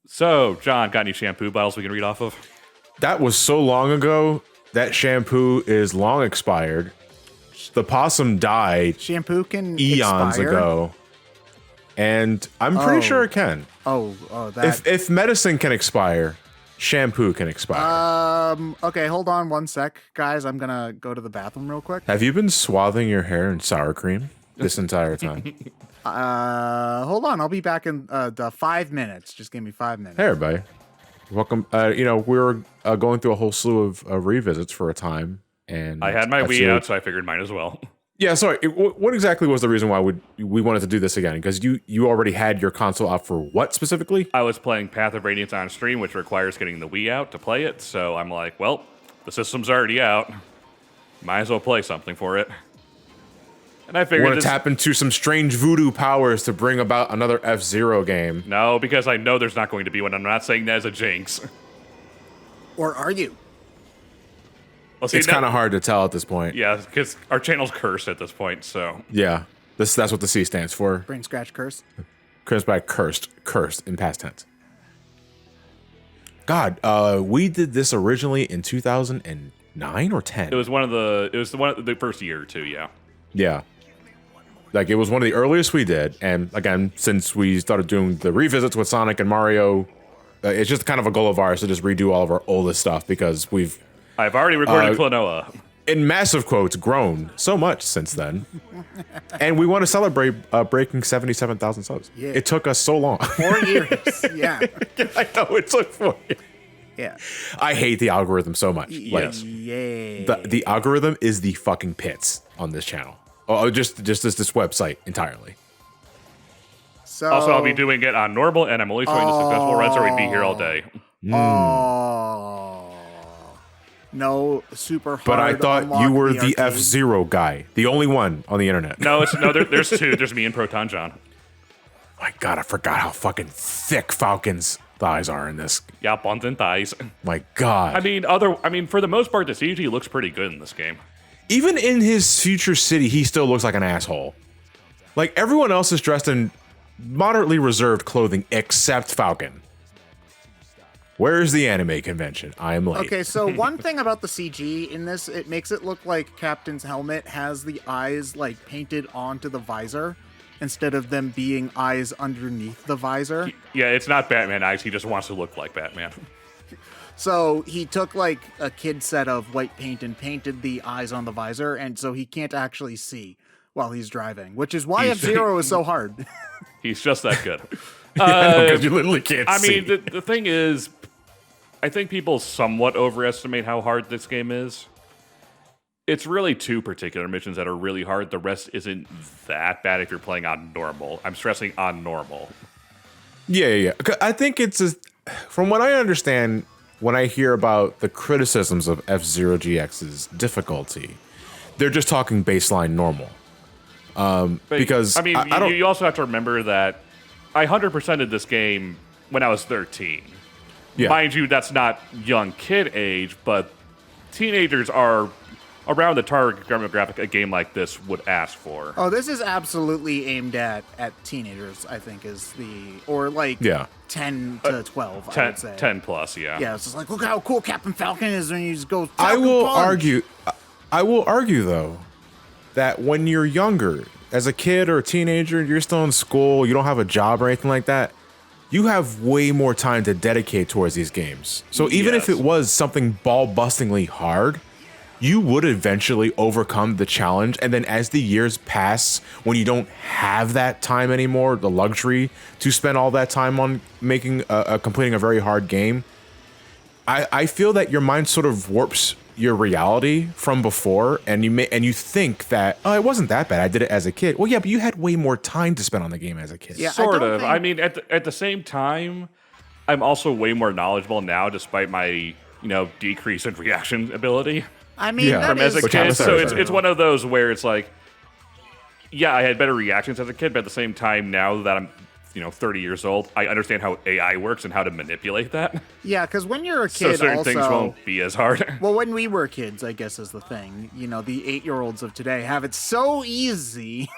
So, John, got any shampoo bottles we can read off of? That was so long ago. That shampoo is long expired. The possum died Shampoo can eons expire? ago. And I'm pretty sure it can. That. If medicine can expire, shampoo can expire. Okay, hold on one sec, guys. I'm gonna go to the bathroom real quick. Have you been swathing your hair in sour cream this entire time? Hold on. I'll be back in the 5 minutes. Just give me 5 minutes. Hey, everybody. Welcome. We were going through a whole slew of revisits for a time. And I had my Wii out, so I figured mine as well. Yeah, sorry. What exactly was the reason why we wanted to do this again? Because you already had your console out for what specifically? I was playing Path of Radiance on stream, which requires getting the Wii out to play it. So I'm like, well, the system's already out. Might as well play something for it. And I figured want to tap into some strange voodoo powers to bring about another F-Zero game. No, because I know there's not going to be one. I'm not saying that as a jinx. Or are you? Well, see, it's kind of hard to tell at this point. Yeah, because our channel's cursed at this point, so. Yeah, that's what the C stands for. BrainScratch curse. Cursed by cursed in past tense. God, we did this originally in 2009 or 10. It was one of the first year or two, yeah. Yeah. Like, it was one of the earliest we did, and again, since we started doing the revisits with Sonic and Mario, it's just kind of a goal of ours to just redo all of our oldest stuff because I've already recorded Klonoa. In massive quotes, grown so much since then. And we want to celebrate breaking 77,000 subs. Yeah. It took us so long. 4 years, yeah. I know, it took 4 years. Yeah. I hate the algorithm so much. Yes. The algorithm is the fucking pits on this channel. Oh, just this website entirely. So, Also, I'll be doing it on normal, and I'm only showing the successful runs, or we'd be here all day. Oh. No super hard. But I thought you were the F-Zero guy. The only one on the internet. No, there's two. There's me and Proton John. My God, I forgot how fucking thick Falcon's thighs are in this. Yeah, buns and thighs. My God. I mean, for the most part, the CG looks pretty good in this game. Even in his future city, he still looks like an asshole. Like, everyone else is dressed in moderately reserved clothing except Falcon. Where is the anime convention? I am late. Okay, so one thing about the CG in this, it makes it look like Captain's helmet has the eyes like painted onto the visor instead of them being eyes underneath the visor. Yeah, it's not Batman eyes. He just wants to look like Batman. So he took like a kid set of white paint and painted the eyes on the visor, and so he can't actually see while he's driving, which is why F-Zero is so hard. He's just that good. Because you literally can't see. I mean, the thing is, I think people somewhat overestimate how hard this game is. It's really two particular missions that are really hard. The rest isn't that bad if you're playing on normal. I'm stressing on normal. Yeah. I think from what I understand, when I hear about the criticisms of F-Zero GX's difficulty, they're just talking baseline normal. Because I mean, you also have to remember that I 100%ed this game when I was 13. Yeah. Mind you, that's not young kid age, but teenagers are around the target demographic a game like this would ask for. Oh, this is absolutely aimed at teenagers, I think, or 10 to 12, 10, I would say. 10 plus, yeah. Yeah, it's just like, look how cool Captain Falcon is when you just go Falcon I will punch. argue, though, that when you're younger, as a kid or a teenager, you're still in school, you don't have a job or anything like that, you have way more time to dedicate towards these games. So even if it was something ball-bustingly hard, you would eventually overcome the challenge. And then as the years pass, when you don't have that time anymore, the luxury to spend all that time on completing a very hard game, I feel that your mind sort of warps your reality from before, and you think that, oh, it wasn't that bad. I did it as a kid. Well, yeah, but you had way more time to spend on the game as a kid. Yeah, sort of. I mean, at the same time, I'm also way more knowledgeable now, despite my decrease in reaction ability. I mean, from as a kid. So it's one of those where it's like, yeah, I had better reactions as a kid, but at the same time, now that I'm 30 years old, I understand how AI works and how to manipulate that. Yeah, because when you're a kid, so certain things won't be as hard. Well, when we were kids, I guess is the thing. The 8-year-olds of today have it so easy.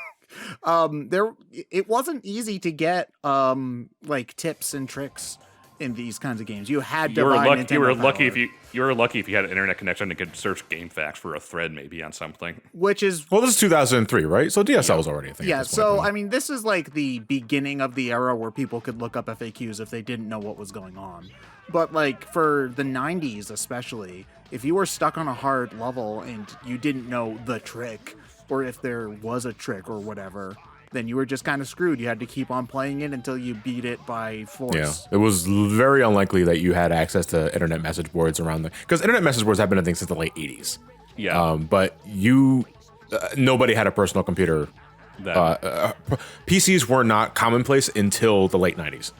It wasn't easy to get like tips and tricks in these kinds of games. You had to buy Nintendo You were lucky Power. you were lucky if you had an internet connection and could search game facts for a thread maybe on something. Which is Well, this is 2003, right? So DSL was already a thing. yeah. At this So point, I mean, this is like the beginning of the era where people could look up FAQs if they didn't know what was going on. But like for the 90s especially, if you were stuck on a hard level and you didn't know the trick, or if there was a trick or whatever, then you were just kind of screwed. You had to keep on playing it until you beat it by force. Yeah, it was very unlikely that you had access to internet message boards around because internet message boards have been a thing since the late 80s. Yeah. But nobody had a personal computer. PCs were not commonplace until the late 90s.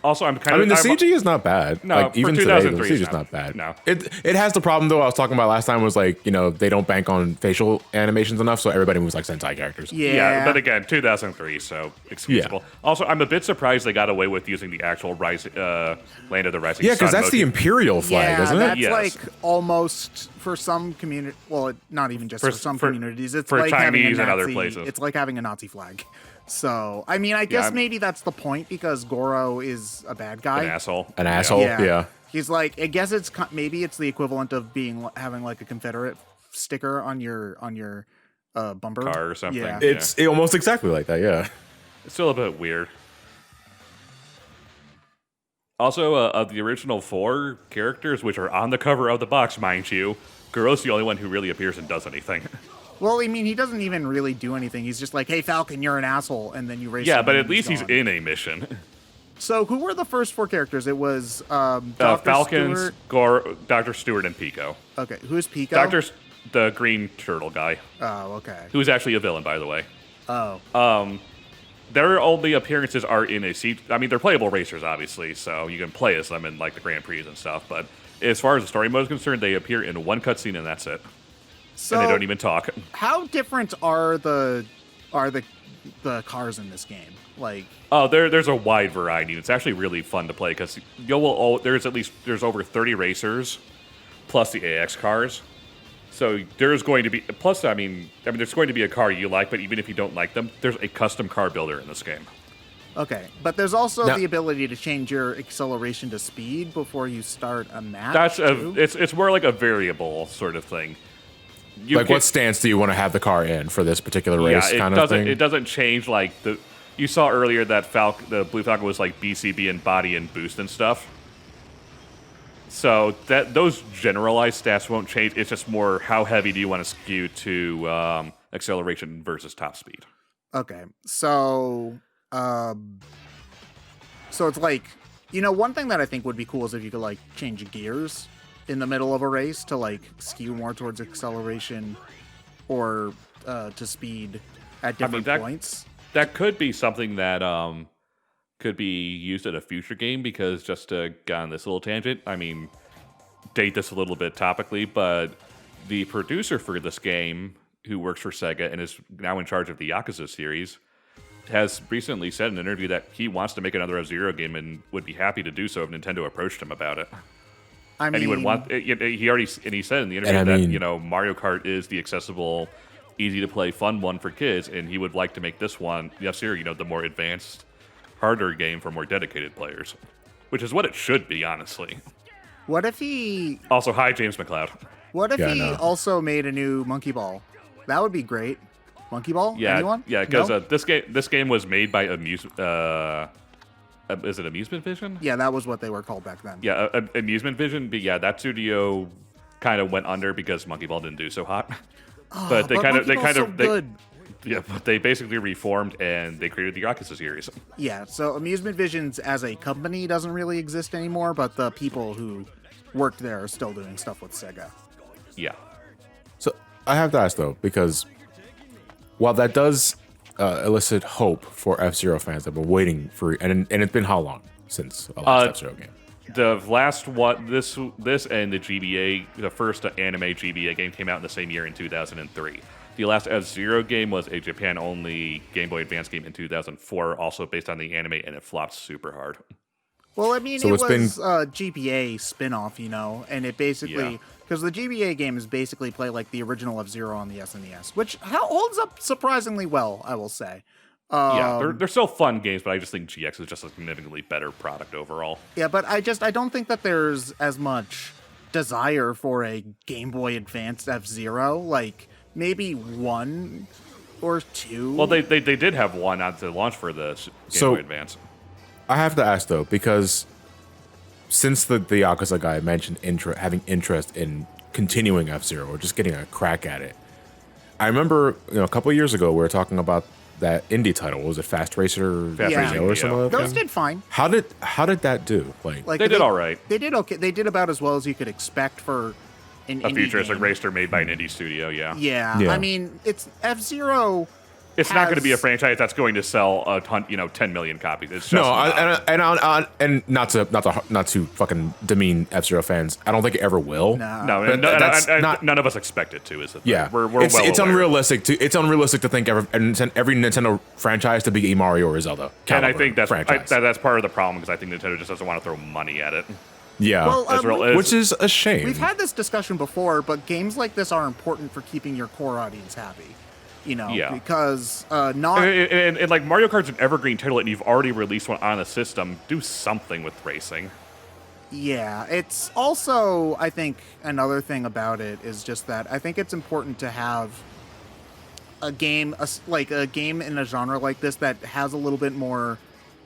Also, the CG is not bad. No, like, for even today, the 2003 CG is it's not bad. No. It has the problem, though, I was talking about last time was like, they don't bank on facial animations enough, so everybody moves like Sentai characters. Yeah, but again, 2003, so excusable. Yeah. Also, I'm a bit surprised they got away with using the actual Land of the Rising Sun. Yeah, because that's the motif. Imperial flag, isn't it? That's Yes. like almost for some community. Well, not even just for some communities. It's for like having a Chinese and Nazi, other places. It's like having a Nazi flag. So, I mean, I guess maybe that's the point because Goro is a bad guy. An asshole. An asshole, yeah. He's like, I guess maybe it's the equivalent of having like a Confederate sticker on your bumper Car or something. Yeah. It's almost exactly like that, yeah. It's still a bit weird. Also, of the original 4 characters, which are on the cover of the box, mind you, Goro's the only one who really appears and does anything. Well, I mean, he doesn't even really do anything. He's just like, hey, Falcon, you're an asshole, and then you race Yeah, him but and at least he's gone. in a mission. So, who were the first 4 characters? It was Dr. Falcons, Stewart. Dr. Stewart, and Pico. Okay, who's Pico? The green turtle guy. Oh, okay. Who's actually a villain, by the way. Oh. Their only appearances are in a seat. I mean, they're playable racers, obviously, so you can play as them in like the Grand Prix and stuff. But as far as the story mode is concerned, they appear in one cutscene and that's it. So, and they don't even talk. How different are the cars in this game? Like, Oh, there's a wide variety. It's actually really fun to play because there's over 30 racers, plus the AX cars. So there's going to be there's going to be a car you like, but even if you don't like them, there's a custom car builder in this game. okay, but there's also the ability to change your acceleration to speed before you start a match. It's more like a variable sort of thing. What stance do you want to have the car in for this particular race kind of thing? It doesn't change like you saw earlier that the Blue Falcon was like BCB and body and boost and stuff. So those generalized stats won't change. It's just more how heavy do you want to skew to acceleration versus top speed. Okay, so it's like, one thing that I think would be cool is if you could like change gears in the middle of a race to like skew more towards acceleration or to speed at different points. That could be something that could be used in a future game because just to get on this little tangent, I mean, date this a little bit topically, but the producer for this game, who works for Sega and is now in charge of the Yakuza series, has recently said in an interview that he wants to make another F-Zero game and would be happy to do so if Nintendo approached him about it. I mean, and he would want. He said in the interview that Mario Kart is the accessible, easy to play, fun one for kids, and he would like to make this one, the F-Zero, the more advanced, harder game for more dedicated players, which is what it should be, honestly. What if he also hi James McLeod? What if he also made a new Monkey Ball? That would be great. Monkey Ball? Yeah, anyone? Yeah, because this game was made by is it Amusement Vision? Yeah, that was what they were called back then. Yeah, Amusement Vision. But yeah, that studio kind of went under because Monkey Ball didn't do so hot. But they basically reformed and they created the Yakuza series. Yeah, so Amusement Visions as a company doesn't really exist anymore, but the people who worked there are still doing stuff with Sega. Yeah. So I have to ask though, because while that does elicit hope for F-Zero fans that have been waiting for, and it's been how long since the last F-Zero game? The last one, this and the GBA, the first anime GBA game came out in the same year in 2003. The last F-Zero game was a Japan-only Game Boy Advance game in 2004, also based on the anime, and it flopped super hard. Well, I mean, So it it's was been- a GBA spin-off, and it basically because the GBA games basically play like the original F-Zero on the SNES, which holds up surprisingly well, I will say. They're still fun games, but I just think GX is just a significantly better product overall. Yeah, but I don't think that there's as much desire for a Game Boy Advance F-Zero. Like maybe 1 or 2. Well, they did have one on the launch for the Game Boy Advance. I have to ask though, because since the Yakuza guy mentioned having interest in continuing F-Zero or just getting a crack at it, I remember a couple of years ago we were talking about that indie title. Was it Fast Racer Racing, or something like that? Those did fine. How did that do? Like they did all right. They did okay. They did about as well as you could expect for an A indie futuristic game. racer made by an indie studio, Yeah, Yeah. I mean, it's F-Zero. It's not going to be a franchise that's going to sell 10 million copies. It's just and not to fucking demean F-Zero fans. I don't think it ever will. no, But that's not- none of us expect it to. Is it? Yeah, we're it's aware. unrealistic to think every Nintendo franchise to be a Mario or Zelda. And I think that's franchise. that's part of the problem because I think Nintendo just doesn't want to throw money at it. Yeah, Well, which is a shame. We've had this discussion before, but games like this are important for keeping your core audience happy. Because not And like Mario Kart's an evergreen title, and you've already released one on a system. Do something with racing. Yeah, it's also, I think, another thing about it is just that I think it's important to have a game in a genre like this that has a little bit more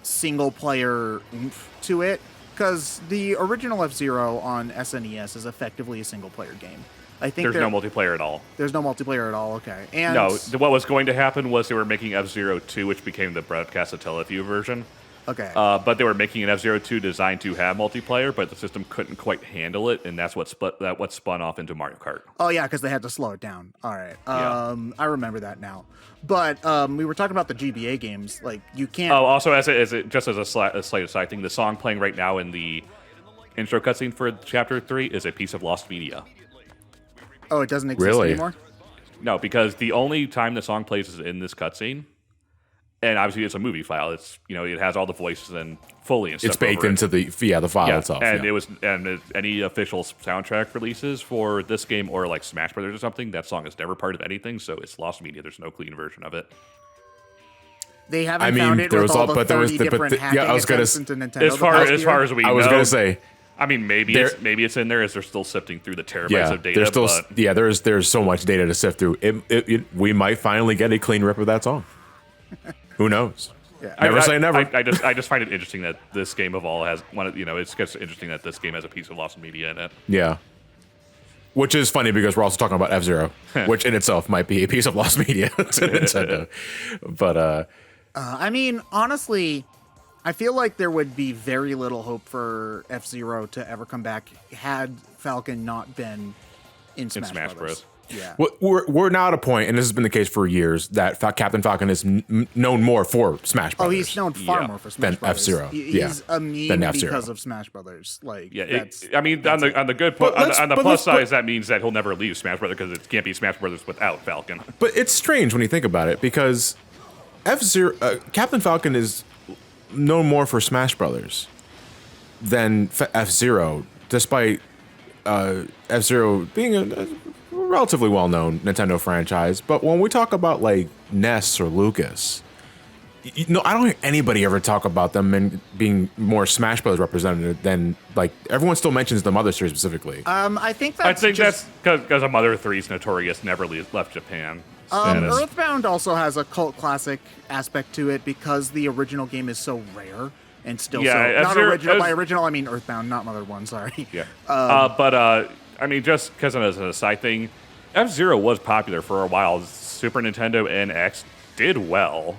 single-player oomph to it, because the original F-Zero on SNES is effectively a single-player game. I think There's no multiplayer at all. There's no multiplayer at all, okay. And No, what was going to happen was they were making F-Zero 2, which became the Broadcast Teleview version. Okay. But they were making an F-Zero 2 designed to have multiplayer, but the system couldn't quite handle it, and that's what spun off into Mario Kart. Oh yeah, because they had to slow it down. All right. Yeah. I remember that now. But we were talking about the GBA games. Like you can't. Oh, also as a slight aside thing, the song playing right now in the intro cutscene for Chapter 3 is a piece of lost media. Oh, it doesn't exist Really? anymore? No, because the only time the song plays is in this cutscene, and obviously it's a movie file. It's it has all the voices and Foley and stuff. It's baked into the file itself. And yeah. it was any official soundtrack releases for this game or like Smash Brothers or something. That song is never part of anything, so it's lost media. There's no clean version of it. They haven't found it with all the 30 different hacking I was gonna attempts into Nintendo. As far as we know, I was gonna say. I mean, maybe it's in there as they're still sifting through the terabytes of data. There's so much data to sift through. We might finally get a clean rip of that song. Who knows? Yeah. Never say never. I just find it interesting that this game of all has one. It's just interesting that this game has a piece of lost media in it. Yeah. Which is funny because we're also talking about F-Zero, which in itself might be a piece of lost media to Nintendo. But I mean, honestly, I feel like there would be very little hope for F-Zero to ever come back had Falcon not been in Smash Bros. Yeah. We're now at a point, and this has been the case for years, that Captain Falcon is known more for Smash Brothers. Oh, he's known far more for Smash than Brothers. F-Zero. He's a meme Than F-Zero. because of Smash Brothers. Like, Yeah, on the good point, on the plus side, that means that he'll never leave Smash Brothers because it can't be Smash Brothers without Falcon. But it's strange when you think about it because Captain Falcon is known more for Smash Brothers than F-Zero, despite F-Zero being a relatively well-known Nintendo franchise. But when we talk about like Ness or Lucas, I don't hear anybody ever talk about them and being more Smash Bros. Representative than like everyone still mentions the Mother series specifically. I think that's because a Mother 3 is notorious, never left Japan. Earthbound also has a cult classic aspect to it because the original game is so rare and still not original. By original, I mean Earthbound, not Mother 1, sorry. Yeah. I mean, just because as a side thing, F-Zero was popular for a while. Super Nintendo and X did well.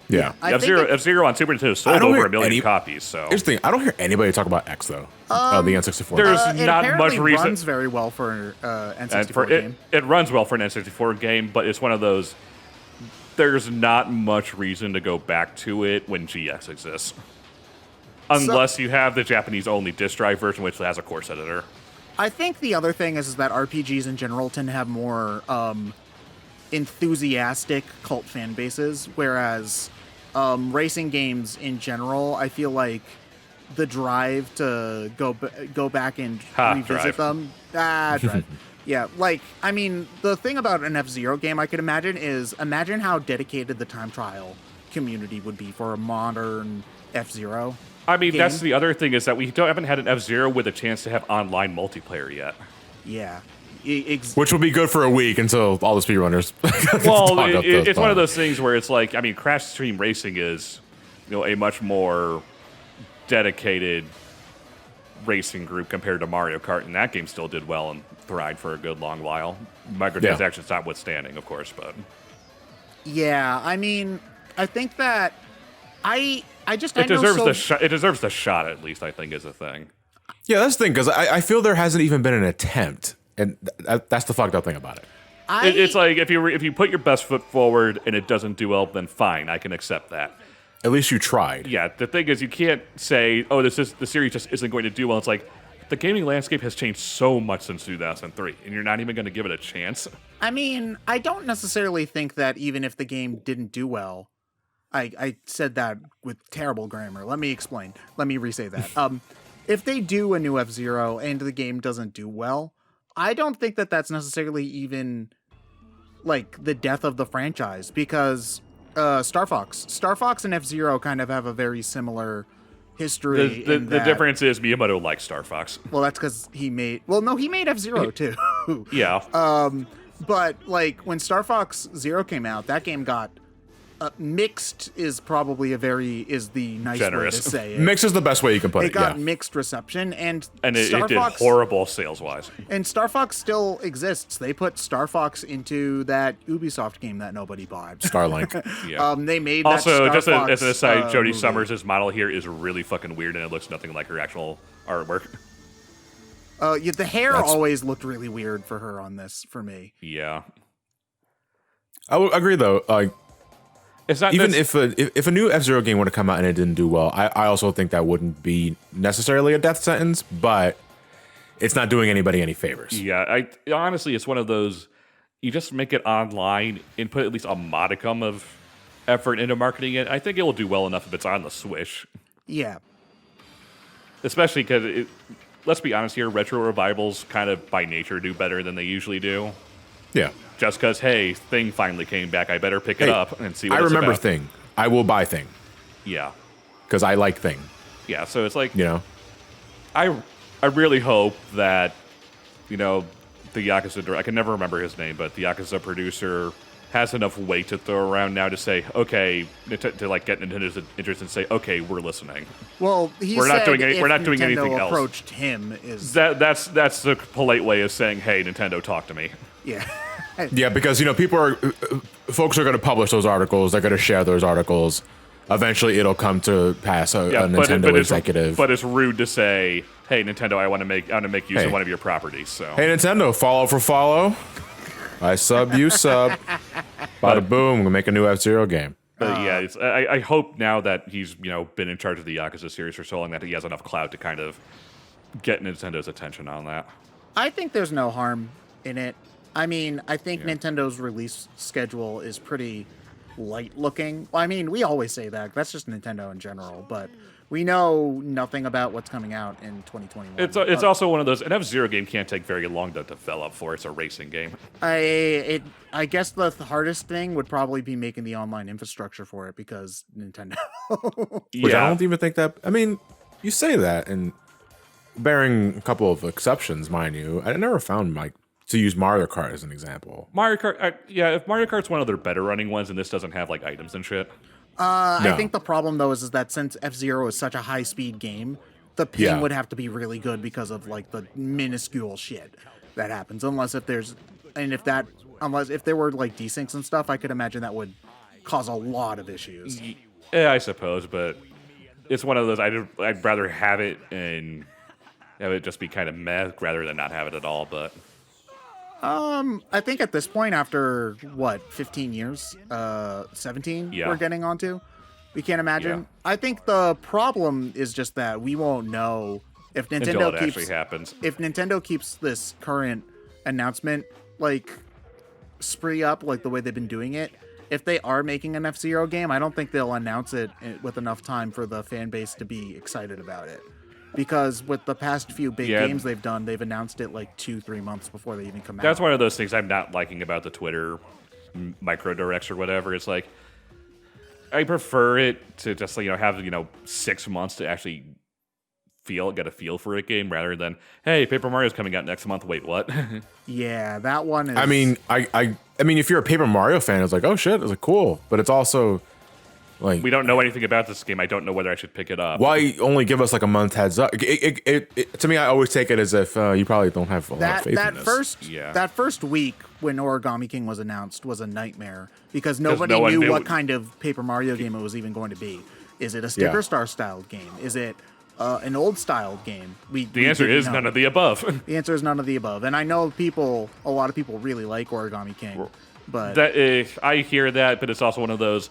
Yeah. F-Zero on Super Nintendo sold over 1 million copies. So here's the thing: I don't hear anybody talk about X though. The N64. There's not much reason. It runs very well for N64 game. It runs well for an N64 game, but it's one of those. There's not much reason to go back to it when GX exists, unless you have the Japanese-only disk drive version, which has a course editor. I think the other thing is that RPGs in general tend to have more enthusiastic cult fan bases, whereas racing games in general, I feel like the drive to go back and revisit drive. them. Drive. Yeah, like, I mean, the thing about an F-Zero game I could imagine is, imagine how dedicated the time trial community would be for a modern F-Zero I mean, game. that's the other thing is that we haven't had an F-Zero with a chance to have online multiplayer yet. Yeah. Which will be good for a week until all the speedrunners. Well, it's one of those things where it's like, I mean, Crash Team Racing is, a much more dedicated racing group compared to Mario Kart, and that game still did well and thrived for a good long while. Microtransactions notwithstanding, of course, but yeah, I mean, I think that it deserves the shot at least. I think is a thing. Yeah, that's the thing because I feel there hasn't even been an attempt, and that's the fucked up thing about it. It's like if you put your best foot forward and it doesn't do well, then fine, I can accept that. At least you tried. Yeah, the thing is, you can't say, "Oh, the series just isn't going to do well." It's like the gaming landscape has changed so much since 2003, and you're not even going to give it a chance. I mean, I don't necessarily think that even if the game didn't do well, I said that with terrible grammar. Let me explain. Let me re-say that. If they do a new F-Zero and the game doesn't do well, I don't think that that's necessarily even like the death of the franchise, because Star Fox and F-Zero kind of have a very similar history. The difference is Miyamoto likes Star Fox. Well, that's because he made F-Zero too. Yeah. But like when Star Fox Zero came out, that game got mixed is probably the nice generous way to say it. Mixed is the best way you can put it. It got mixed reception, and it did horrible sales-wise. And Star Fox still exists. They put Star Fox into that Ubisoft game that nobody bought. Starlink. Yeah. They made also, that just Star Fox, as an aside, Jodie movie. Summers' model here is really fucking weird, and it looks nothing like her actual artwork. The hair always looked really weird for her on this, for me. Yeah. I would agree, though. It's not even if a new F-Zero game were to come out and it didn't do well, I also think that wouldn't be necessarily a death sentence, but it's not doing anybody any favors. Yeah, honestly, it's one of those, you just make it online and put at least a modicum of effort into marketing it. I think it will do well enough if it's on the Switch. Yeah. Especially because, let's be honest here, retro revivals kind of by nature do better than they usually do. Yeah. Just because, hey, Thing finally came back, I better pick it up and see what it's remember about. Thing. I will buy Thing. Yeah. Because I like Thing. Yeah, so it's like, I really hope that, the Yakuza, I can never remember his name, but the Yakuza producer has enough weight to throw around now to say, okay, to like get Nintendo's interest and say, okay, we're listening. Well, we're not doing Nintendo anything else. Approached him is that's the polite way of saying, hey, Nintendo, talk to me. Yeah. Yeah, because folks are going to publish those articles. They're going to share those articles. Eventually, it'll come to pass. A Nintendo executive. But it's rude to say, "Hey, Nintendo, I want to make use of one of your properties." So, hey, Nintendo, follow for follow. I sub, you sub. Bada boom, we'll make a new F-Zero game. But yeah, I hope now that he's been in charge of the Yakuza series for so long that he has enough clout to kind of get Nintendo's attention on that. I think there's no harm in it. I mean, I think Nintendo's release schedule is pretty light looking. Well, I mean, we always say that. That's just Nintendo in general, but we know nothing about what's coming out in 2021. It's also one of those, an F-Zero game can't take very long to develop for. It's a racing game. I guess the hardest thing would probably be making the online infrastructure for it, because Nintendo. Which I don't even think that. I mean, you say that, and bearing a couple of exceptions, mind you, I never found to use Mario Kart as an example. Mario Kart, if Mario Kart's one of their better running ones, and this doesn't have like items and shit. No. I think the problem though is that since F-Zero is such a high speed game, the ping would have to be really good because of like the minuscule shit that happens. Unless if there were like desyncs and stuff, I could imagine that would cause a lot of issues. Yeah, I suppose, but it's one of those. I'd rather have it and have it just be kind of meh rather than not have it at all. But I think at this point, after 15 years, 17, we're getting onto. We can't imagine. Yeah. I think the problem is just that we won't know if Nintendo actually happens. If Nintendo keeps this current announcement spree up like the way they've been doing it, if they are making an F-Zero game, I don't think they'll announce it with enough time for the fan base to be excited about it. Because with the past few big games they've done, they've announced it like 2-3 months before they even come out. That's one of those things I'm not liking about the Twitter micro directs or whatever. It's like, I prefer it to just have 6 months to actually get a feel for a game rather than, hey, Paper Mario's coming out next month. Wait, what? Yeah, that one is. I mean, I mean, if you're a Paper Mario fan, it's like, oh shit, it's like cool, but it's also like we don't know anything about this game. I don't know whether I should pick it up. Why only give us like a month heads up? To me, I always take it as if you probably don't have a lot of faith in this. That first week when Origami King was announced was a nightmare because nobody knew what kind of Paper Mario game it was even going to be. Is it a Sticker Star styled game? Is it an old styled game? The answer is none of the above. The answer is none of the above. And I know a lot of people really like Origami King, but I hear that, but it's also one of those.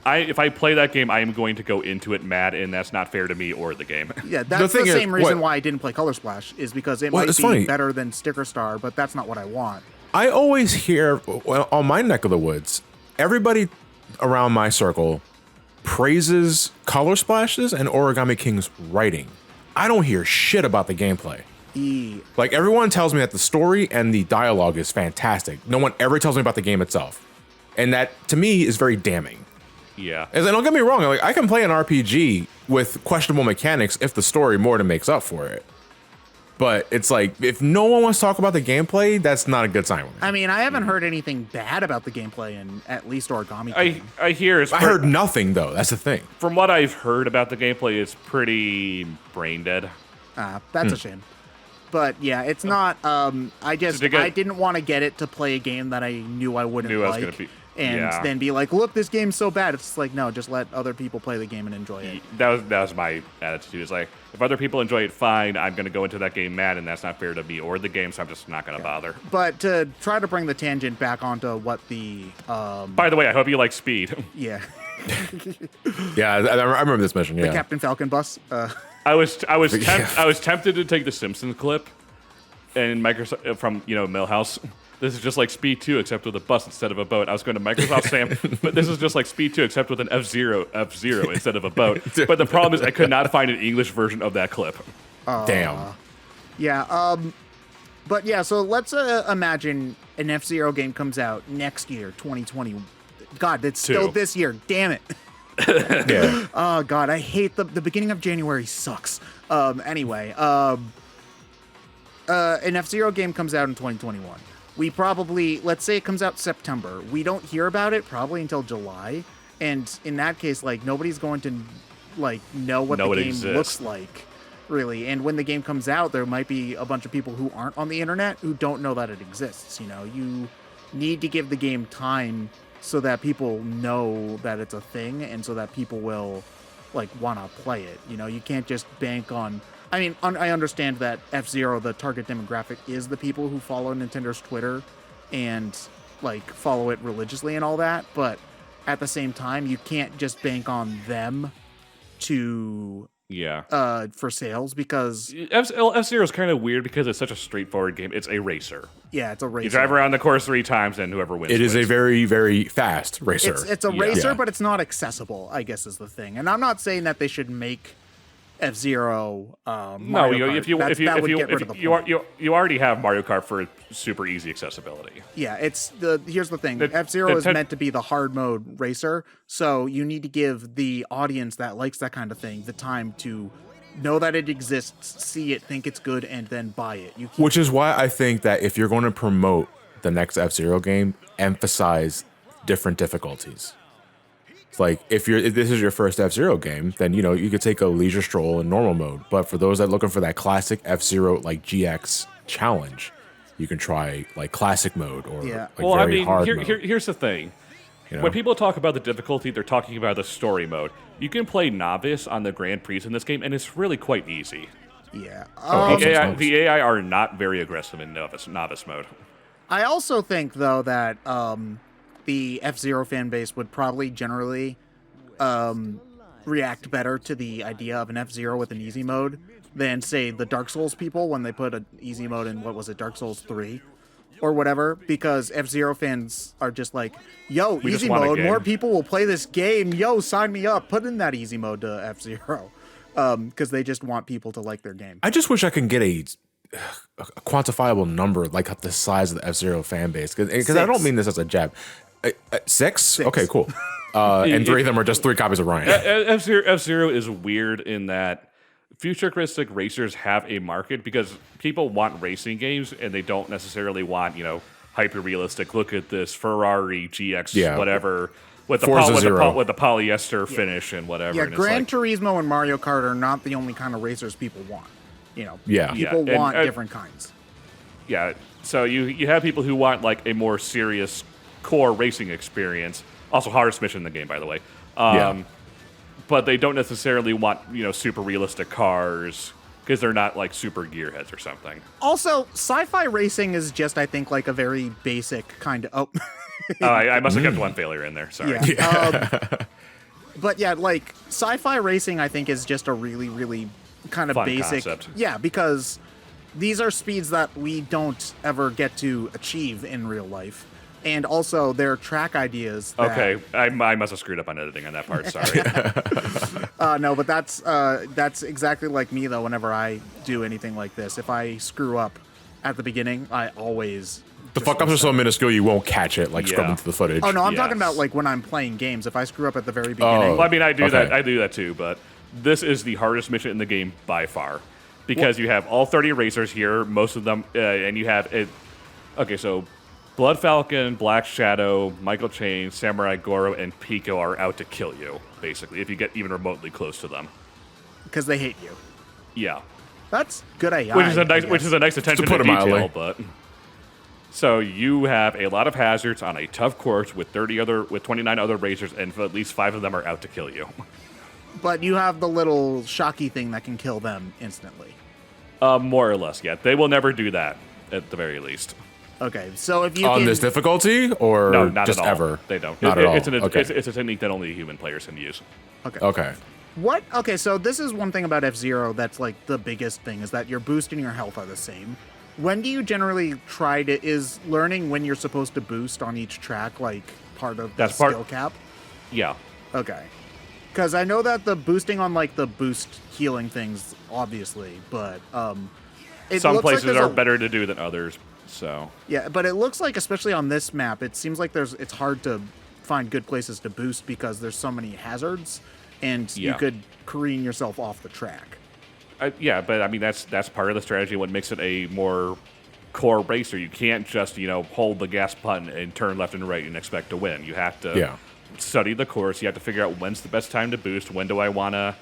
If I play that game, I am going to go into it mad, and that's not fair to me or the game. Yeah, that's the same reason why I didn't play Color Splash, is because it might be better than Sticker Star, but that's not what I want. I always hear, on my neck of the woods, everybody around my circle praises Color Splashes and Origami King's writing. I don't hear shit about the gameplay. Like, everyone tells me that the story and the dialogue is fantastic. No one ever tells me about the game itself. And that, to me, is very damning. Yeah. And don't get me wrong, like, I can play an RPG with questionable mechanics if the story more than makes up for it. But it's like, if no one wants to talk about the gameplay, that's not a good sign. I mean, I haven't heard anything bad about the gameplay in at least Origami King. I heard nothing, though. That's the thing. From what I've heard about the gameplay, it's pretty brain dead. That's a shame. But yeah, it's not. I didn't want to get it to play a game that I knew I wouldn't like. Then be like, look, this game's so bad. It's like, no, just let other people play the game and enjoy it. That was my attitude. It's like, if other people enjoy it, fine. I'm going to go into that game mad, and that's not fair to me or the game, so I'm just not going to bother. But to try to bring the tangent back onto what the... By the way, I hope you like Speed. Yeah. Yeah, I remember this mission, yeah. The Captain Falcon bus. I was tempted to take the Simpsons clip and Microsoft from Millhouse. This is just like Speed 2, except with a bus instead of a boat. I was going to Microsoft Sam, but this is just like Speed 2, except with an F-Zero instead of a boat. But the problem is I could not find an English version of that clip. Damn. Yeah. But yeah, so let's imagine an F-Zero game comes out next year, 2020. God, it's still this year. Damn it. Yeah. Oh, God, I hate the beginning of January sucks. Anyway, an F-Zero game comes out in 2021. We probably, let's say it comes out September. We don't hear about it probably until July. And in that case, like, nobody's going to, like, know what the game looks like, really. And when the game comes out, there might be a bunch of people who aren't on the internet who don't know that it exists. You need to give the game time so that people know that it's a thing and so that people will, like, want to play it. You can't just bank on... I mean, I understand that F-Zero, the target demographic, is the people who follow Nintendo's Twitter and, like, follow it religiously and all that, but at the same time, you can't just bank on them to... for sales, because... F-Zero is kind of weird because it's such a straightforward game. It's a racer. Yeah, it's a racer. You drive around the course 3 times, and whoever wins It is wins. a very, very fast racer. It's a racer, but it's not accessible, I guess is the thing. And I'm not saying that they should make F-Zero Mario Kart. You already have Mario Kart for super easy accessibility. Yeah, here's the thing. F-Zero is meant to be the hard mode racer, so you need to give the audience that likes that kind of thing the time to know that it exists, see it, think it's good, and then buy it. Which is why I think that if you're going to promote the next F-Zero game, emphasize different difficulties. It's like, if this is your first F-Zero game, then, you could take a leisure stroll in normal mode. But for those that are looking for that classic F-Zero, like, GX challenge, you can try, like, classic mode or hard mode. Here's the thing. When people talk about the difficulty, they're talking about the story mode. You can play Novice on the Grand Prix in this game, and it's really quite easy. Yeah. The AI are not very aggressive in novice mode. I also think, though, that... the F-Zero fan base would probably generally react better to the idea of an F-Zero with an easy mode than, say, the Dark Souls people when they put an easy mode in, Dark Souls 3. or whatever, because F-Zero fans are just like, yo, We just easy want a mode, game. more people will play this game. Yo, sign me up. Put in that easy mode to F-Zero. Because they just want people to like their game. I just wish I could get a quantifiable number, like the size of the F-Zero fan base. Because I don't mean this as a jab. Six? Okay, cool. And 3 of them are just 3 copies of Ryan. F-Zero is weird in that futuristic racers have a market because people want racing games and they don't necessarily want, hyper realistic. Look at this Ferrari GX, whatever, with the polyester finish and whatever. Yeah, and Gran Turismo and Mario Kart are not the only kind of racers people want. People want different kinds. Yeah, so you have people who want like a more serious core racing experience. Also, hardest mission in the game, by the way. But they don't necessarily want super realistic cars because they're not like super gearheads or something. Also, sci-fi racing is just, I think, like a very basic kind of. I must have kept one failure in there. Sorry. But yeah, like sci-fi racing, I think, is just a really, really kind of Fun basic. concept. Yeah, because these are speeds that we don't ever get to achieve in real life. And also, they're track ideas. Okay, I must have screwed up on editing on that part. Sorry. No, but that's exactly like me, though, whenever I do anything like this. If I screw up at the beginning, I always... The fuck-ups are so minuscule you won't catch it, like scrubbing through the footage. Oh, no, I'm talking about like when I'm playing games. If I screw up at the very beginning... Well, I mean, I do that too, but this is the hardest mission in the game by far. Because you have all 30 racers here, most of them, and you have... Okay, so... Blood Falcon, Black Shadow, Michael Chain, Samurai Goro, and Pico are out to kill you, basically, if you get even remotely close to them. Because they hate you. Yeah. That's good AI. Which is a nice attention to put it detail, mildly. but... So you have a lot of hazards on a tough course with 29 other racers, and at least 5 of them are out to kill you. But you have the little shocky thing that can kill them instantly. More or less, yeah. They will never do that, at the very least. Okay, so if you on this difficulty, or No, not just at all. ever? They don't. Not at all. It's Okay. it's a technique that only human players can use. Okay. Okay, so this is one thing about F-Zero that's like the biggest thing, is that your boost and your health are the same. When do you generally try to... Is learning when you're supposed to boost on each track like part of the skill cap? Yeah. Okay. Because I know that the boosting on like the boost healing things, obviously, but some places are better to do than others. So yeah, but it looks like, especially on this map, it seems like it's hard to find good places to boost because there's so many hazards, and you could careen yourself off the track. Yeah, but I mean that's part of the strategy. What makes it a more core racer, you can't just hold the gas button and turn left and right and expect to win. You have to study the course. You have to figure out when's the best time to boost. When do I want to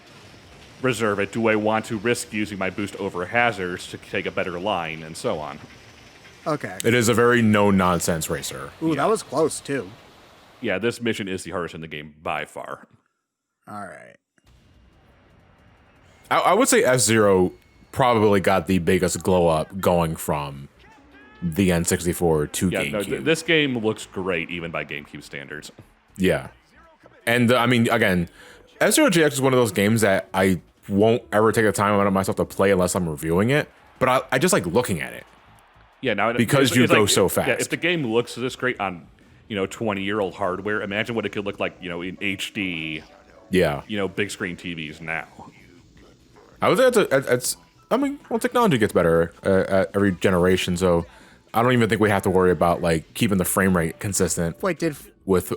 reserve it? Do I want to risk using my boost over hazards to take a better line, and so on. Okay. It is a very no-nonsense racer. Ooh, that was close, too. Yeah, this mission is the hardest in the game by far. All right. I would say F-Zero probably got the biggest glow-up going from the N64 to GameCube. No, this game looks great even by GameCube standards. Yeah. And, I mean, again, F-Zero GX is one of those games that I won't ever take the time out of myself to play unless I'm reviewing it, but I just like looking at it. Yeah, now because you go so fast. Yeah, if the game looks this great on 20-year-old hardware, imagine what it could look like in HD. Yeah. Big screen TVs now. I would say technology gets better at every generation, so I don't even think we have to worry about like keeping the frame rate consistent. Wait, with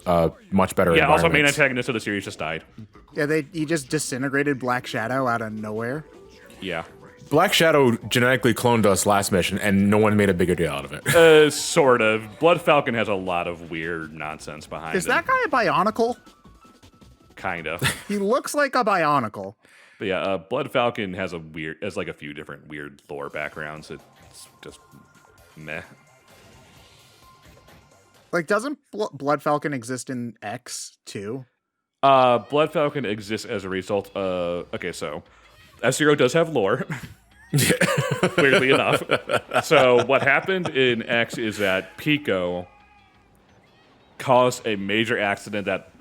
much better. Yeah. Also, main antagonist of the series just died. Yeah, he just disintegrated Black Shadow out of nowhere. Yeah. Black Shadow genetically cloned us last mission, and no one made a bigger deal out of it. Sort of. Blood Falcon has a lot of weird nonsense behind it. Is that guy a Bionicle? Kind of. He looks like a Bionicle. But yeah, Blood Falcon has a few different weird lore backgrounds. It's just meh. Like, doesn't Blood Falcon exist in X too? Blood Falcon exists as a result of... Okay, so F-Zero does have lore. Weirdly enough. So what happened in X is that Pico caused a major accident that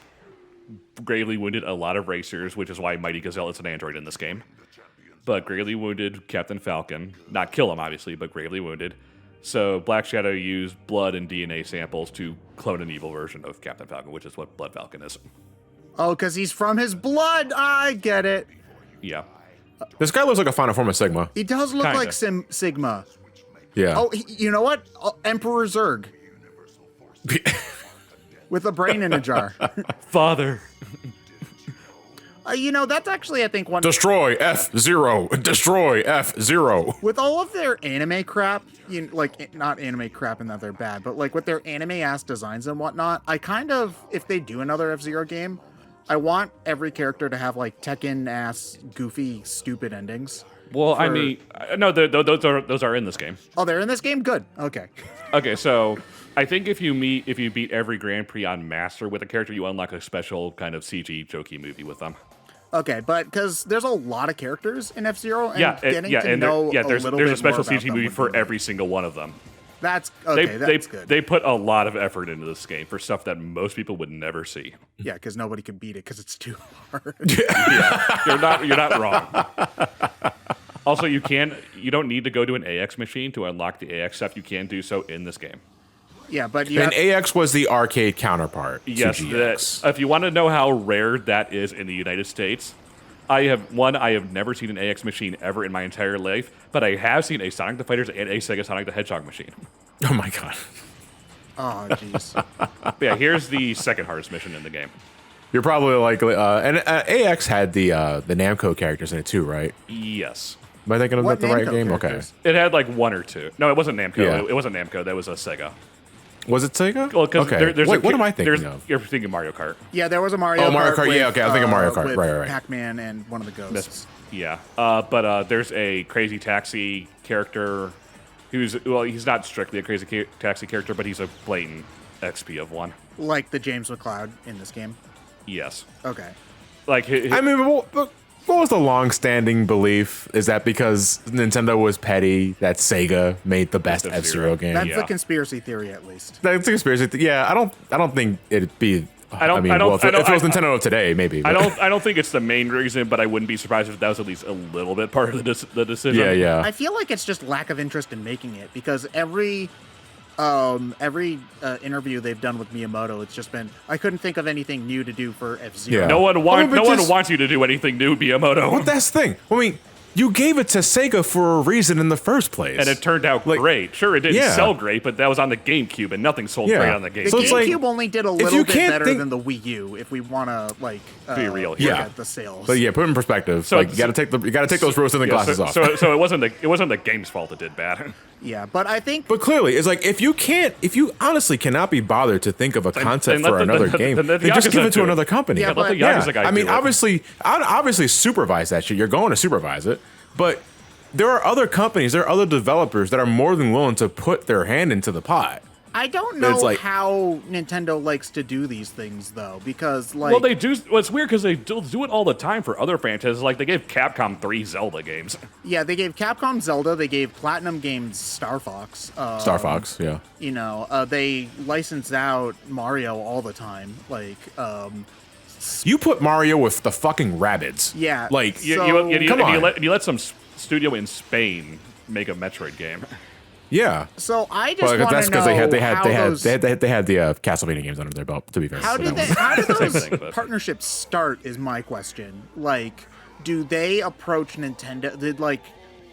gravely wounded a lot of racers, which is why Mighty Gazelle is an android in this game. But gravely wounded Captain Falcon. Not kill him, obviously, but gravely wounded. So Black Shadow used blood and DNA samples to clone an evil version of Captain Falcon, which is what Blood Falcon is. Oh, because he's from his blood. I get it. Yeah. This guy looks like a final form of Sigma. He does look Kinda. like Sigma. Yeah. Oh, you know what? Emperor Zurg. With a brain in a jar. Father. That's actually, I think, one... Destroy F-Zero. Destroy F-Zero. With all of their anime crap, not anime crap in that they're bad, but like with their anime-ass designs and whatnot, I kind of, if they do another F-Zero game, I want every character to have like Tekken-ass, goofy, stupid endings. Well, I mean, no, those are in this game. Oh, they're in this game? Good. Okay. Okay, so I think if you beat every Grand Prix on Master with a character, you unlock a special kind of CG jokey movie with them. Okay, but because there's a lot of characters in F-Zero, and there's a special CG movie for every single one of them. That's okay. That's good. They put a lot of effort into this game for stuff that most people would never see. Yeah, because nobody can beat it because it's too hard. Yeah, you're not wrong. Also, you don't need to go to an AX machine to unlock the AX stuff. You can do so in this game. Yeah, but AX was the arcade counterpart. Yes, to GX. If you want to know how rare that is in the United States, I have never seen an AX machine ever in my entire life, but I have seen a Sonic the Fighters and a Sega Sonic the Hedgehog machine. Oh my god. Oh jeez. Yeah, here's the second hardest mission in the game. You're probably like, and AX had the Namco characters in it too, right? Yes. Am I thinking of the right game? Characters? Okay. It had like one or two. No, it wasn't Namco. Yeah. It wasn't Namco. That was a Sega. Was it Sega? Well, okay. What am I thinking of? You're thinking Mario Kart. Yeah, there was a Mario Kart. Oh, Mario Kart. With, Yeah, okay. I think of Mario Kart. With Right. Pac-Man and one of the ghosts. Yeah. But there's a Crazy Taxi character he's not strictly a Crazy Taxi character, but he's a blatant XP of one. Like the James McCloud in this game? Yes. Okay. What was the long-standing belief? Is that because Nintendo was petty, that Sega made the best F-Zero game? That's the conspiracy theory, at least. That's a conspiracy. Yeah, I don't think it'd be. If it was Nintendo today, maybe. But. I don't think it's the main reason, but I wouldn't be surprised if that was at least a little bit part of the decision. Yeah. I feel like it's just lack of interest in making it, because every interview they've done with Miyamoto, it's just been, I couldn't think of anything new to do for F-Zero. Yeah. No one wants you to do anything new, Miyamoto. Well, that's the thing. I mean, you gave it to Sega for a reason in the first place. And it turned out great. Sure, it didn't sell great, but that was on the GameCube, and nothing sold great on the GameCube. The GameCube only did a little bit better than the Wii U, if we want to be real look here. at the sales. But yeah, put it in perspective. So you got to take those rose-tinted glasses off. So it wasn't the game's fault it did bad. Yeah, but I think. But clearly, it's like if you honestly cannot be bothered to think of a concept for another game, then just give it to another company. Yeah, let the Yakuza guy I mean, do it. obviously supervise that shit. You're going to supervise it, but there are other companies, there are other developers that are more than willing to put their hand into the pot. I don't know how Nintendo likes to do these things, though, because, like... Well, they do... Well, it's weird, because they do it all the time for other franchises. Like, they gave Capcom 3 Zelda games. Yeah, they gave Capcom Zelda, they gave Platinum Games Star Fox. Yeah. You know, they license out Mario all the time. Like, You put Mario with the fucking Rabbids. Yeah. Like, come on. You let some studio in Spain make a Metroid game. Yeah. So I just want to know that's because they had the Castlevania games under their belt. To be fair, how did those partnerships start? Is my question. Like, do they approach Nintendo? Did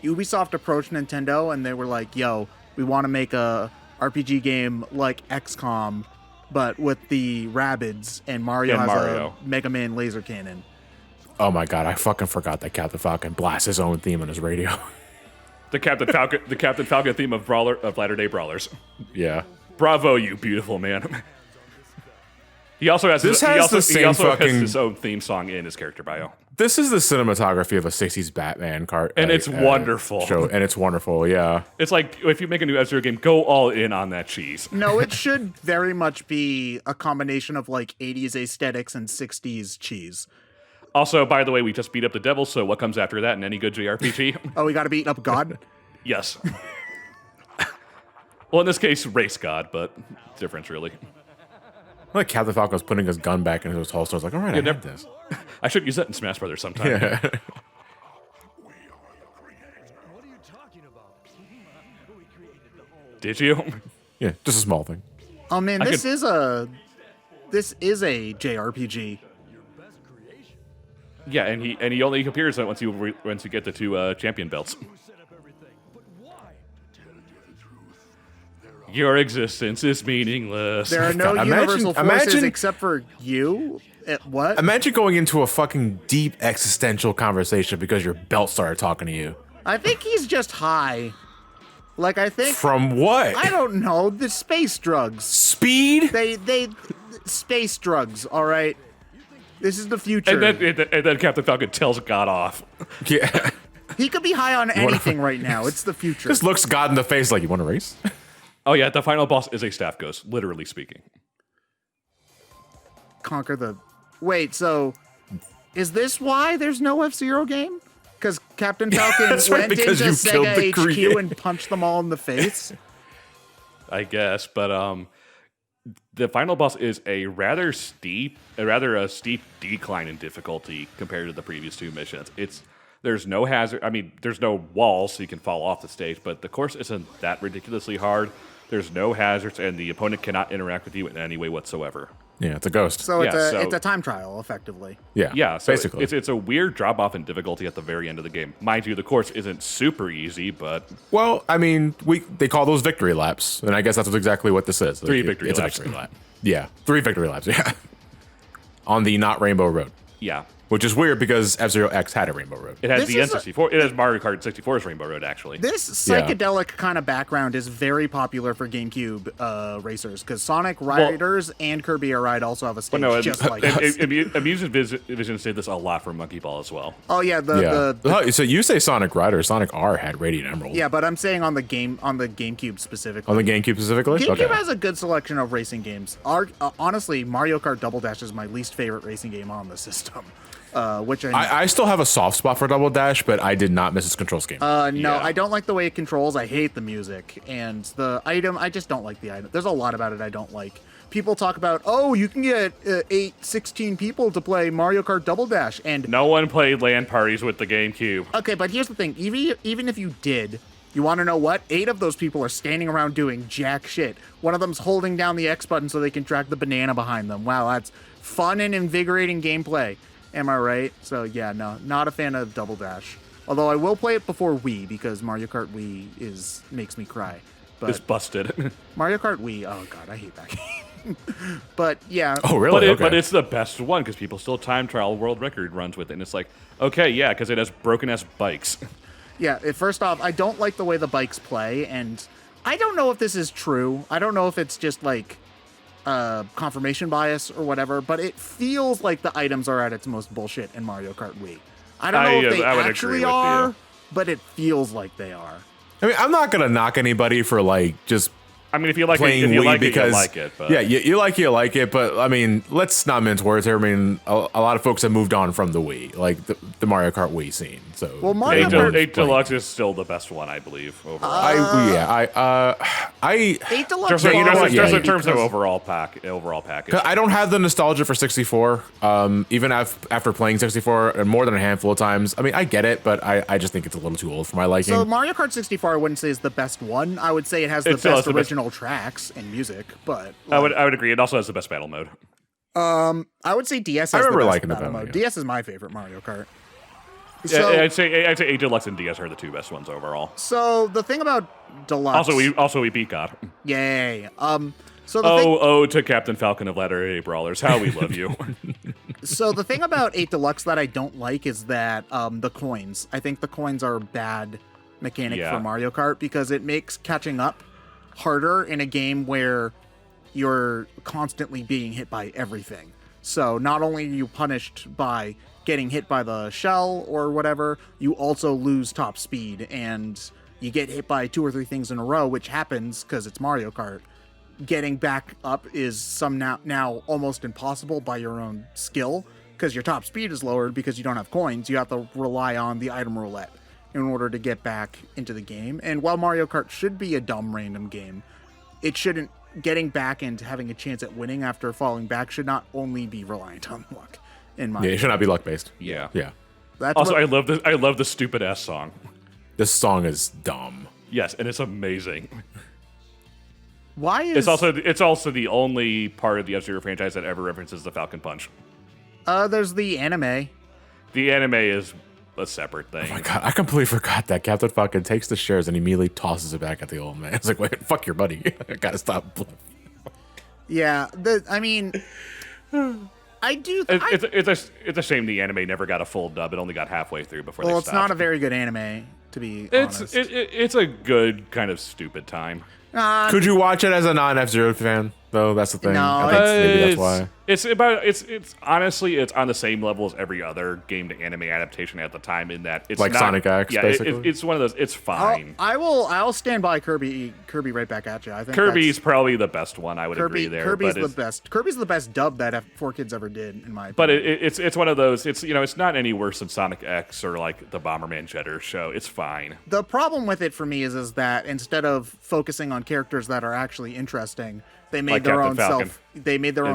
Ubisoft approach Nintendo and they were like, "Yo, we want to make a RPG game like XCOM, but with the Rabbids and Mario has a Mega Man laser cannon." Oh my god, I fucking forgot that Captain Falcon blasts his own theme on his radio. The Captain Falcon theme of Latter-day Brawlers. Yeah. Bravo, you beautiful man. He also has his own theme song in his character bio. This is the cinematography of a 60s Batman Kart. And it's wonderful. Show, and it's wonderful, yeah. It's like, if you make a new F-Zero game, go all in on that cheese. No, it should very much be a combination of, 80s aesthetics and 60s cheese. Also, by the way, we just beat up the devil, so what comes after that in any good JRPG? Oh, we got to beat up God? Yes. Well, in this case, race God, but difference, really. Like Captain Falcon's putting his gun back into his holster. I was like, all right, I have this. I should use that in Smash Brothers sometime. Yeah. What are you talking about? We created the whole Did you? Yeah, just a small thing. Oh man, this is a JRPG. Yeah, and he only appears once you get the 2 champion belts. Your existence is meaningless. There are no universal forces except for you. What? Imagine going into a fucking deep existential conversation because your belt started talking to you. I think he's just high. Like, I think... From what? I don't know. The space drugs. Speed? They space drugs, all right? This is the future. And then Captain Falcon tells God off. Yeah. He could be high on anything right now. It's the future. Just looks God in the face like, you want to race? Oh yeah, the final boss is a staff ghost, literally speaking. Conquer the... Wait, so... Is this why there's no F-Zero game? Because Captain Falcon went into Sega HQ and punched them all in the face? I guess, but the final boss is a rather steep decline in difficulty compared to the previous 2 missions. There's no hazard. I mean, there's no walls, so you can fall off the stage, but the course isn't that ridiculously hard. There's no hazards, and the opponent cannot interact with you in any way whatsoever. Yeah, it's a ghost. So it's a time trial, effectively. Yeah, so basically. It's a weird drop-off in difficulty at the very end of the game. Mind you, the course isn't super easy, but... Well, I mean, they call those victory laps, and I guess that's exactly what this is. 3 victory laps. It's a victory lap. Yeah, 3 victory laps, yeah. On the not Rainbow Road. Yeah. Which is weird because F-Zero X had a Rainbow Road. It has the N64. It has Mario Kart 64's Rainbow Road, actually. This psychedelic kind of background is very popular for GameCube racers because Sonic Riders and Kirby Air Ride also have a stage just like this. Amusement Vision did this a lot for Monkey Ball as well. Oh yeah, so you say Sonic Riders, Sonic R had Radiant Emerald. Yeah, but I'm saying on the GameCube specifically. On the GameCube specifically? GameCube has a good selection of racing games. Honestly, Mario Kart Double Dash is my least favorite racing game on the system. Which I still have a soft spot for Double Dash, but I did not miss its control scheme. No, I don't like the way it controls. I hate the music and the item. I just don't like the item. There's a lot about it I don't like. People talk about, oh, you can get 16 people to play Mario Kart Double Dash, and no one played LAN parties with the GameCube. Okay, but here's the thing: even if you did, you want to know what? 8 of those people are standing around doing jack shit. One of them's holding down the X button so they can track the banana behind them. Wow, that's fun and invigorating gameplay. Am I right? So yeah, no, not a fan of Double Dash. Although I will play it before Wii because Mario Kart Wii makes me cry. But it's busted. Mario Kart Wii, oh god, I hate that game. But yeah. Oh really? But it's the best one because people still time trial world record runs with it, and it's like, okay, yeah, because it has broken ass bikes. Yeah. First off, I don't like the way the bikes play, and I don't know if this is true. I don't know if it's just like confirmation bias or whatever, but it feels like the items are at its most bullshit in Mario Kart Wii. I don't know if they actually are, but it feels like they are. I mean, I'm not gonna knock anybody for like just. I mean, if you like it, you like it. But. Yeah, you like it, but I mean, let's not mince words here. I mean, a lot of folks have moved on from the Wii, like the Mario Kart Wii scene. So, well, Mario Kart 8 Deluxe is still the best one, I believe. Overall. 8 Deluxe. Just in terms of overall package. I don't have the nostalgia for 64. Even after playing 64 more than a handful of times, I mean, I get it, but I just think it's a little too old for my liking. So Mario Kart 64, I wouldn't say is the best one. I would say it has the best original tracks and music, but like, I would agree. It also has the best battle mode. I would say DS has the best battle mode. DS is my favorite Mario Kart. So, yeah, I'd say 8 Deluxe and DS are the 2 best ones overall. So the thing about Deluxe, also we beat God. Yay. So to Captain Falcon of Latter-day Brawlers, how we love you. So the thing about 8 Deluxe that I don't like is that the coins. I think the coins are a bad mechanic for Mario Kart because it makes catching up harder in a game where you're constantly being hit by everything. So not only are you punished by getting hit by the shell or whatever, you also lose top speed and you get hit by 2 or 3 things in a row, which happens because it's Mario Kart. Getting back up is now almost impossible by your own skill because your top speed is lowered because you don't have coins. You have to rely on the item roulette in order to get back into the game. And while Mario Kart should be a dumb random game, it shouldn't. Getting back and having a chance at winning after falling back should not only be reliant on luck. In my it should not be luck based. Yeah. That's also, I love the stupid ass song. This song is dumb. Yes, and it's amazing. Why is it's also the only part of the F-Zero franchise that ever references the Falcon Punch. There's the anime. The anime is a separate thing. Oh my god, I completely forgot that Captain Falcon takes the shares and immediately tosses it back at the old man. It's like, wait, fuck your buddy. I gotta stop. Yeah, I do. It's a shame the anime never got a full dub. It only got halfway through before they stopped. Well, it's not a very good anime, to be honest. It's a good kind of stupid time. Could you watch it as a non-F-Zero fan? Though that's the thing. No, I think maybe that's why. It's honestly it's on the same level as every other game to anime adaptation at the time in that it's like not, Sonic X. Yeah, basically. it's one of those. It's fine. I'll stand by Kirby right back at you. I think Kirby's probably the best one. I would agree there. Kirby's the best. Kirby's the best dub that 4Kids ever did, in my opinion. But it's one of those. It's not any worse than Sonic X or like the Bomberman Jetter show. It's fine. The problem with it for me is that instead of focusing on characters that are actually interesting, they made their own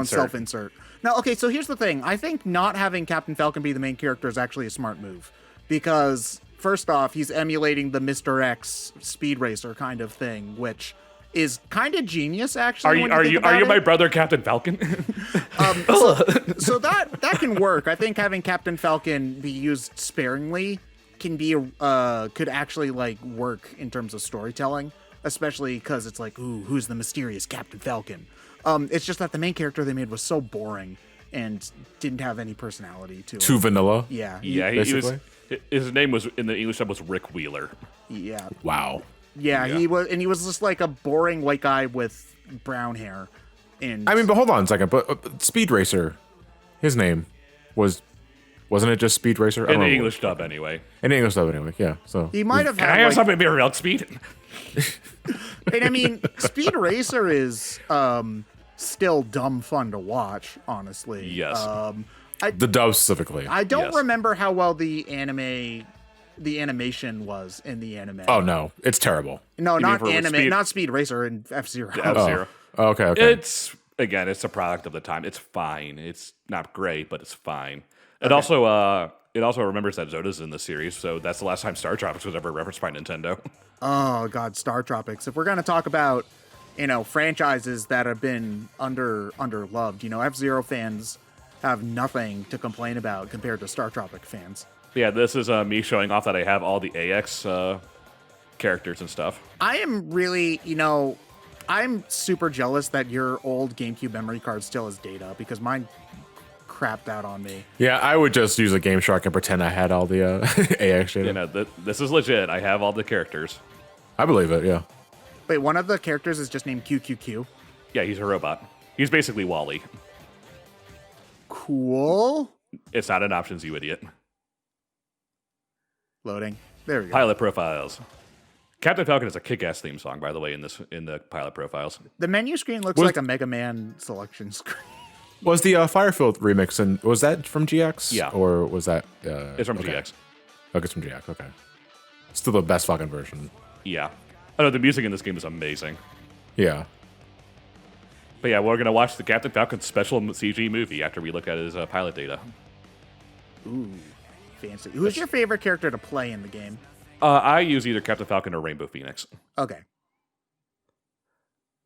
self-insert. Now, okay, so here's the thing. I think not having Captain Falcon be the main character is actually a smart move. Because, first off, he's emulating the Mr. X Speed Racer kind of thing, which is kind of genius, actually. Are you my brother, Captain Falcon? So that can work. I think having Captain Falcon be used sparingly could actually like work in terms of storytelling. Especially because it's like, ooh, who's the mysterious Captain Falcon? It's just that the main character they made was so boring and didn't have any personality to it. Too vanilla. Yeah. Yeah, his name was in the English dub was Rick Wheeler. Yeah. Wow. Yeah, he was just like a boring white guy with brown hair. And I mean, but hold on a second. But Speed Racer, his name wasn't it just Speed Racer? In the English dub, anyway. In the English dub, anyway. Yeah. So he might have. Can I have something beer about Speed? And I mean, Speed Racer is still dumb fun to watch, honestly. Yes. The dub specifically. I don't remember how well the animation was in the anime. Oh no, it's terrible. No, not anime, not Speed Racer and F-Zero. F-Zero. Oh, okay. It's a product of the time. It's fine. It's not great, but it's fine. It also remembers that Zoda's in the series, so that's the last time Star Tropics was ever referenced by Nintendo. Oh God, Star Tropics. If we're gonna talk about, franchises that have been underloved, F-Zero fans have nothing to complain about compared to Star Tropic fans. Yeah, this is me showing off that I have all the AX characters and stuff. I am really, I'm super jealous that your old GameCube memory card still has data because mine crapped out on me. Yeah, I would just use a Game Shark and pretend I had all the AX data. This is legit. I have all the characters. I believe it, yeah. Wait, one of the characters is just named QQQ? Yeah, he's a robot. He's basically Wall-E. Cool. It's not an options, you idiot. Loading. There we go. Pilot profiles. Captain Falcon is a kick-ass theme song, by the way, in the pilot profiles. The menu screen looks like a Mega Man selection screen. Was the Firefield remix, and was that from GX? Yeah. Or was that... it's from GX. Okay, it's from GX, okay. Still the best fucking version. Yeah. I know the music in this game is amazing. Yeah. But yeah, we're going to watch the Captain Falcon special CG movie after we look at his pilot data. Ooh, fancy. Who's your favorite character to play in the game? I use either Captain Falcon or Rainbow Phoenix. Okay.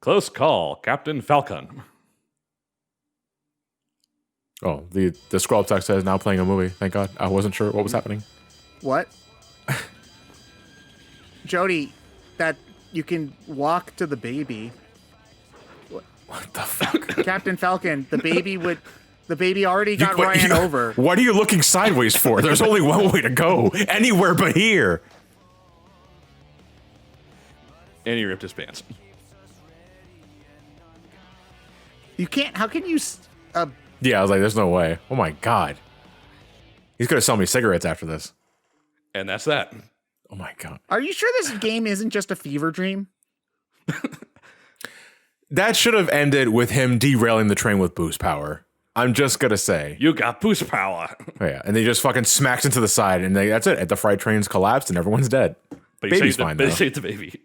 Close call, Captain Falcon. Oh, the scroll up text says now playing a movie. Thank God. I wasn't sure what was happening. What? Jody, that you can walk to the baby. What the fuck? Captain Falcon, the baby already got ran over. What are you looking sideways for? There's only one way to go. Anywhere but here. And he ripped his pants. You can't. How can you? Yeah, I was like, there's no way. Oh my God. He's going to sell me cigarettes after this. And that's that. Oh my God. Are you sure this game isn't just a fever dream? That should have ended with him derailing the train with boost power. I'm just going to say. You got boost power. Oh, yeah, and they just fucking smacks into the side, and that's it. The freight train's collapsed, and everyone's dead. But Baby's fine, though. But he saved the baby.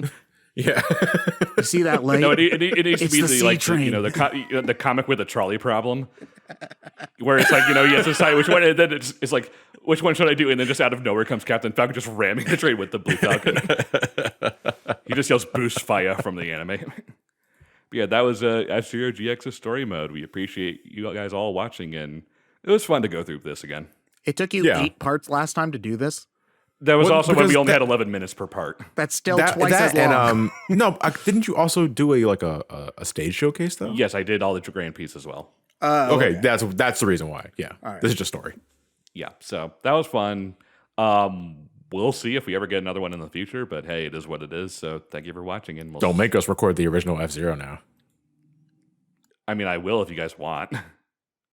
Yeah. You see that light? No, it needs to be the comic with a trolley problem, where it's like, he has to decide which one, and then it's like, which one should I do? And then just out of nowhere comes Captain Falcon just ramming the train with the Blue Falcon. He just yells "boost fire" from the anime. But yeah, that was F-Zero GX's story mode. We appreciate you guys all watching, and it was fun to go through this again. It took you 8 parts last time to do this? That was also when we only had 11 minutes per part. That's still twice as long. And, no, didn't you also do a stage showcase, though? Yes, I did all the Grand Prix as well. Okay, that's the reason why. Yeah, right. This is just story. Yeah, so that was fun. We'll see if we ever get another one in the future, but hey, it is what it is. So thank you for watching. And don't make us record the original F-Zero now. I mean, I will if you guys want.